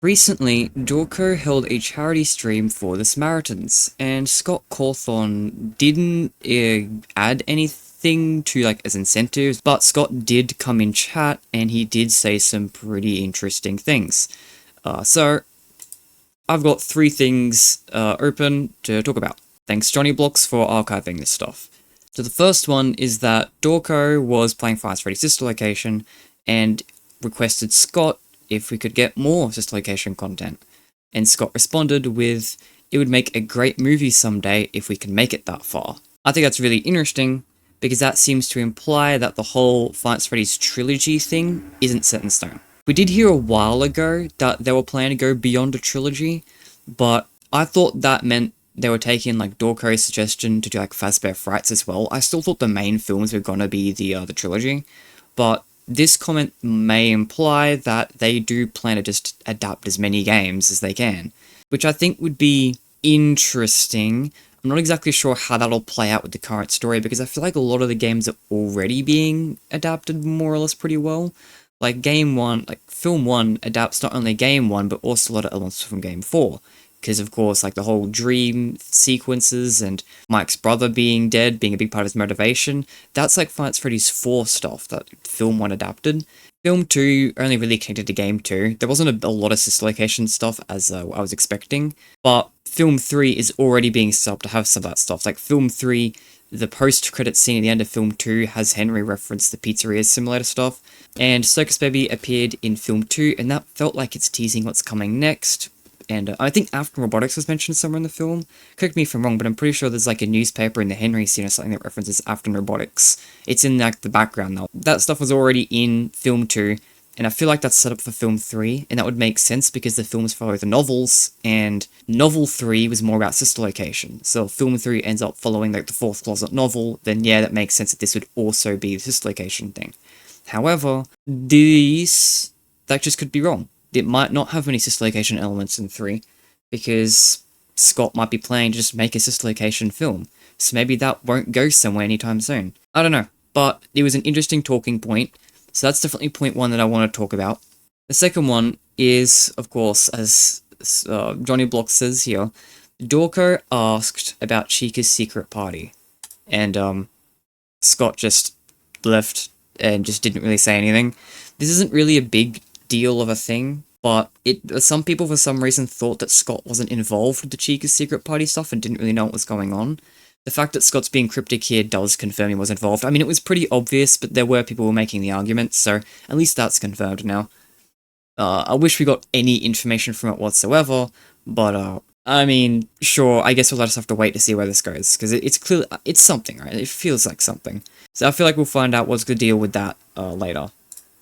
Recently, Dawko held a charity stream for the Samaritans, and Scott Cawthon didn't add anything to as incentives, but Scott did come in chat and he did say some pretty interesting things. So I've got three things open to talk about. Thanks JonnyBlox for archiving this stuff. So the first one is that Dawko was playing Five Nights at Freddy's sister location and requested Scott if we could get more sister location content. And Scott responded with, "It would make a great movie someday if we can make it that far." I think that's really interesting, because that seems to imply that the whole Five Nights at Freddy's trilogy thing isn't set in stone. We did hear a while ago that they were planning to go beyond a trilogy, but I thought that meant they were taking Dawko's suggestion to do Fazbear Frights as well. I still thought the main films were gonna be the trilogy, but this comment may imply that they do plan to just adapt as many games as they can, which I think would be interesting. I'm not exactly sure how that'll play out with the current story, because I feel like a lot of the games are already being adapted more or less pretty well. Film 1 adapts not only Game 1, but also a lot of elements from Game 4. Because, of course, the whole dream sequences and Mike's brother being dead being a big part of his motivation, that's Five Nights at Freddy's 4 stuff that Film 1 adapted. Film 2 only really connected to Game 2. There wasn't a lot of sister location stuff as I was expecting, but Film 3 is already being set up to have some of that stuff. Film 3, the post-credit scene at the end of Film 2 has Henry reference the Pizzeria Simulator stuff, and Circus Baby appeared in Film 2, and that felt like it's teasing what's coming next. And I think After Robotics was mentioned somewhere in the film. Correct me if I'm wrong, but I'm pretty sure there's a newspaper in the Henry scene or something that references After Robotics. It's in the background though. That stuff was already in Film 2, and I feel like that's set up for Film 3, and that would make sense because the films follow the novels, and Novel 3 was more about sister location. So if Film 3 ends up following the Fourth Closet novel, then yeah, that makes sense that this would also be the sister location thing. However, that just could be wrong. It might not have many sister location elements in 3, because Scott might be planning to just make a sister location film, so maybe that won't go somewhere anytime soon. I don't know, but it was an interesting talking point, so that's definitely point 1 that I want to talk about. The second one is, of course, as JonnyBlox says here, Dawko asked about Chica's secret party, and Scott just left and just didn't really say anything. This isn't really a big deal of a thing, but some people for some reason thought that Scott wasn't involved with the Chica's secret party stuff and didn't really know what was going on. The fact that Scott's being cryptic here does confirm he was involved. I mean, it was pretty obvious, but there were people who were making the argument, so at least that's confirmed now. I wish we got any information from it whatsoever, but I mean, sure, I guess we'll just have to wait to see where this goes, because it's clearly, it's something, right? It feels like something. So I feel like we'll find out what's the deal with that later.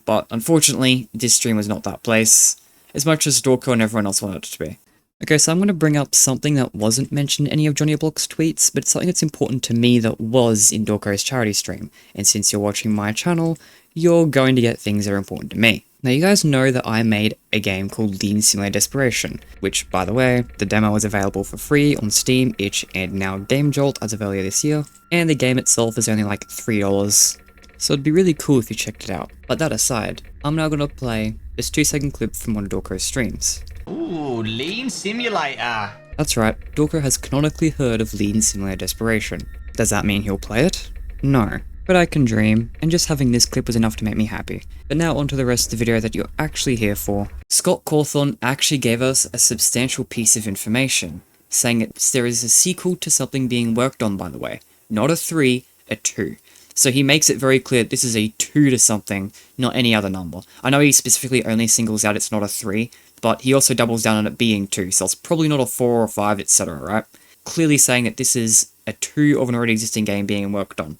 But unfortunately, this stream was not that place, as much as Dawko and everyone else wanted it to be. Okay, so I'm going to bring up something that wasn't mentioned in any of JonnyBlox's tweets, but it's something that's important to me that was in Dawko's charity stream, and since you're watching my channel, you're going to get things that are important to me. Now, you guys know that I made a game called Lean Simulator Desperation, which, by the way, the demo is available for free on Steam, itch, and now GameJolt as of earlier this year, and the game itself is only $3. So it'd be really cool if you checked it out. But that aside, I'm now gonna play this 2-second clip from one of Dawko's streams. Ooh, Lean Simulator! That's right, Dawko has canonically heard of Lean Simulator Desperation. Does that mean he'll play it? No. But I can dream, and just having this clip was enough to make me happy. But now onto the rest of the video that you're actually here for. Scott Cawthon actually gave us a substantial piece of information, saying that there is a sequel to something being worked on, by the way. Not a 3, a 2. So he makes it very clear this is a 2 to something, not any other number. I know he specifically only singles out it's not a 3, but he also doubles down on it being 2, so it's probably not a 4 or 5, etc., right? Clearly saying that this is a 2 of an already existing game being worked on.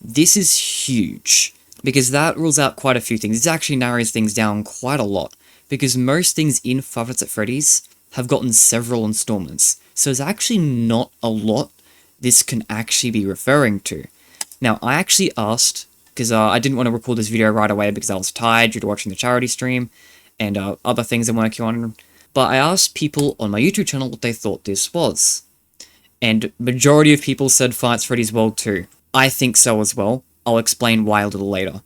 This is huge, because that rules out quite a few things. It actually narrows things down quite a lot, because most things in Five Nights at Freddy's have gotten several installments, so there's actually not a lot this can actually be referring to. Now, I actually asked, because I didn't want to record this video right away because I was tired due to watching the charity stream and other things I'm working on, but I asked people on my YouTube channel what they thought this was. And majority of people said Five Nights at Freddy's World 2. I think so as well. I'll explain why a little later.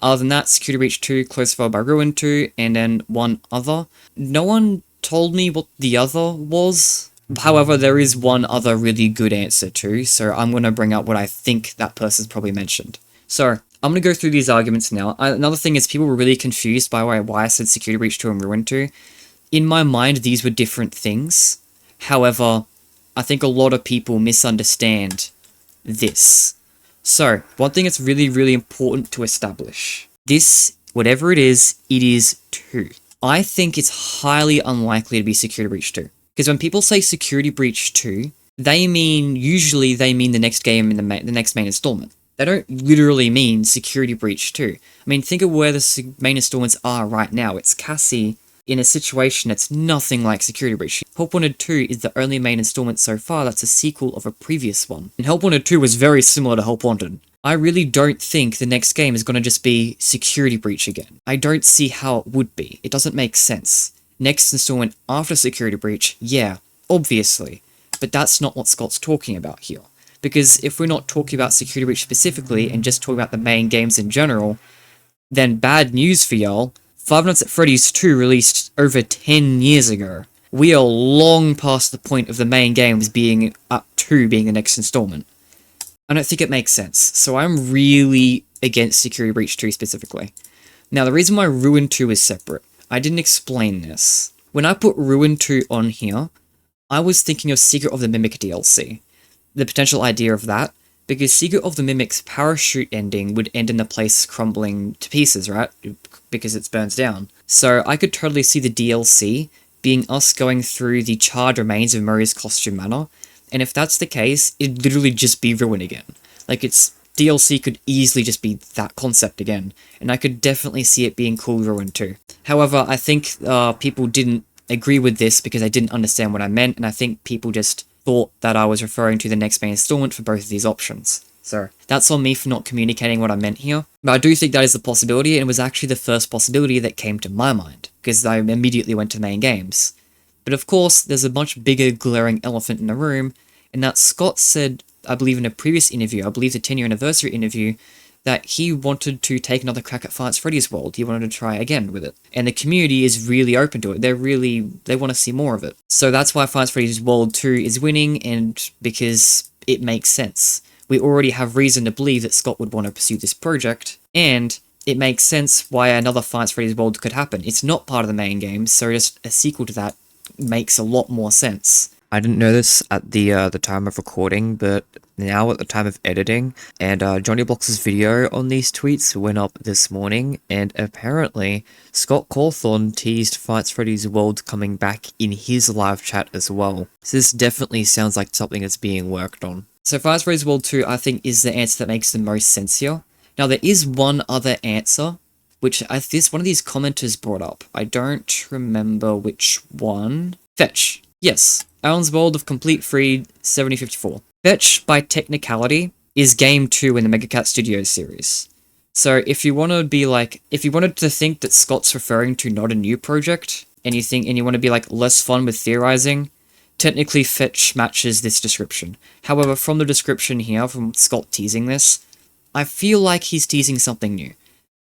Other than that, Security Breach 2, close followed by Ruin 2, and then one other. No one told me what the other was. However, there is one other really good answer too, so I'm going to bring up what I think that person's probably mentioned. So, I'm going to go through these arguments now. Another thing is people were really confused by why I said Security Breach 2 and Ruin 2. In my mind, these were different things. However, I think a lot of people misunderstand this. So, one thing that's really, really important to establish. This, whatever it is 2. I think it's highly unlikely to be Security Breach 2. Because when people say Security Breach 2, usually they mean the next game in the next main installment. They don't literally mean Security Breach 2. I mean, think of where the main installments are right now. It's Cassie in a situation that's nothing like Security Breach. Help Wanted 2 is the only main installment so far that's a sequel of a previous one. And Help Wanted 2 was very similar to Help Wanted. I really don't think the next game is going to just be Security Breach again. I don't see how it would be. It doesn't make sense. Next installment after Security Breach, yeah, obviously. But that's not what Scott's talking about here. Because if we're not talking about Security Breach specifically and just talking about the main games in general, then bad news for y'all. Five Nights at Freddy's 2 released over 10 years ago. We are long past the point of the main games being up to being the next installment. I don't think it makes sense, so I'm really against Security Breach 2 specifically. Now, the reason why Ruin 2 is separate, I didn't explain this. When I put Ruin 2 on here, I was thinking of Secret of the Mimic DLC. The potential idea of that, because Secret of the Mimic's parachute ending would end in the place crumbling to pieces, right? Because it burns down. So I could totally see the DLC being us going through the charred remains of Murray's costume manor, and if that's the case, it'd literally just be Ruin again. Like, it's DLC could easily just be that concept again, and I could definitely see it being cool Ruin 2. However, I think people didn't agree with this because they didn't understand what I meant, and I think people just thought that I was referring to the next main installment for both of these options. So, that's on me for not communicating what I meant here, but I do think that is a possibility, and it was actually the first possibility that came to my mind, because I immediately went to the main games. But of course, there's a much bigger glaring elephant in the room, and that Scott said, I believe in a previous interview, I believe the 10-year anniversary interview, that he wanted to take another crack at Five Nights at Freddy's World. He wanted to try again with it. And the community is really open to it. They want to see more of it. So that's why Five Nights at Freddy's World 2 is winning, and because it makes sense. We already have reason to believe that Scott would want to pursue this project, and it makes sense why another Five Nights at Freddy's World could happen. It's not part of the main game, so just a sequel to that makes a lot more sense. I didn't know this at the time of recording, but now at the time of editing, and JonnyBlox's video on these tweets went up this morning, and apparently Scott Cawthon teased Five Nights at Freddy's World coming back in his live chat as well. So this definitely sounds like something that's being worked on. So Five Nights at Freddy's World 2, I think, is the answer that makes the most sense here. Now, there is one other answer, which one of these commenters brought up. I don't remember which one. Fetch. Yes. Alan's World of Complete Free 7054. Fetch, by technicality, is Game 2 in the Megacat Studios series. So if you wanted to think that Scott's referring to not a new project, and you want to be like less fun with theorizing, technically Fetch matches this description. However, from the description here, from Scott teasing this, I feel like he's teasing something new.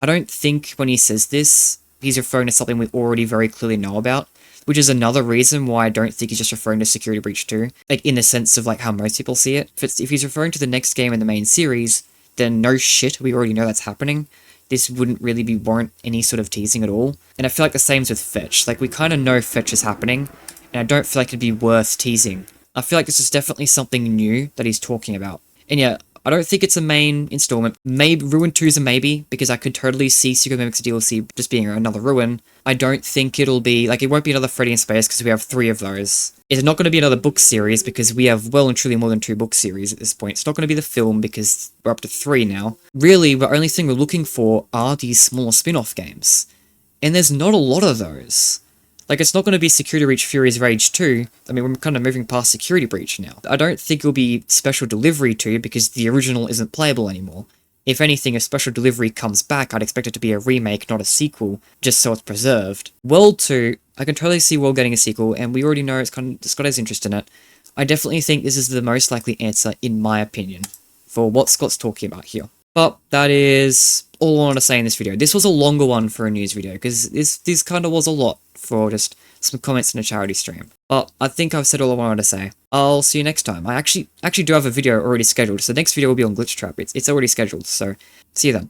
I don't think when he says this, he's referring to something we already very clearly know about, which is another reason why I don't think he's just referring to Security Breach 2, like in the sense of like how most people see it. If he's referring to the next game in the main series, then no shit, we already know that's happening. This wouldn't really warrant any sort of teasing at all. And I feel like the same's with Fetch. Like, we kind of know Fetch is happening, and I don't feel like it'd be worth teasing. I feel like this is definitely something new that he's talking about. And yeah, I don't think it's a main installment. Maybe Ruin 2 is a maybe, because I could totally see Secret Mimics DLC just being another Ruin. I don't think it'll be, like, it won't be another Freddy in Space, because we have 3 of those. It's not going to be another book series, because we have well and truly more than 2 book series at this point. It's not going to be the film, because we're up to 3 now. Really, the only thing we're looking for are these smaller spin-off games. And there's not a lot of those. Like, it's not going to be Security Breach Fury's Rage 2. I mean, we're kind of moving past Security Breach now. I don't think it'll be Special Delivery 2, because the original isn't playable anymore. If anything, if Special Delivery comes back, I'd expect it to be a remake, not a sequel, just so it's preserved. World 2, I can totally see World getting a sequel, and we already know Scott has interest in it. I definitely think this is the most likely answer, in my opinion, for what Scott's talking about here. But that is all I wanted to say in this video. This was a longer one for a news video, because this kind of was a lot for just some comments in a charity stream. But I think I've said all I wanted to say. I'll see you next time. I actually do have a video already scheduled, so the next video will be on Glitch Trap. It's already scheduled, so see you then.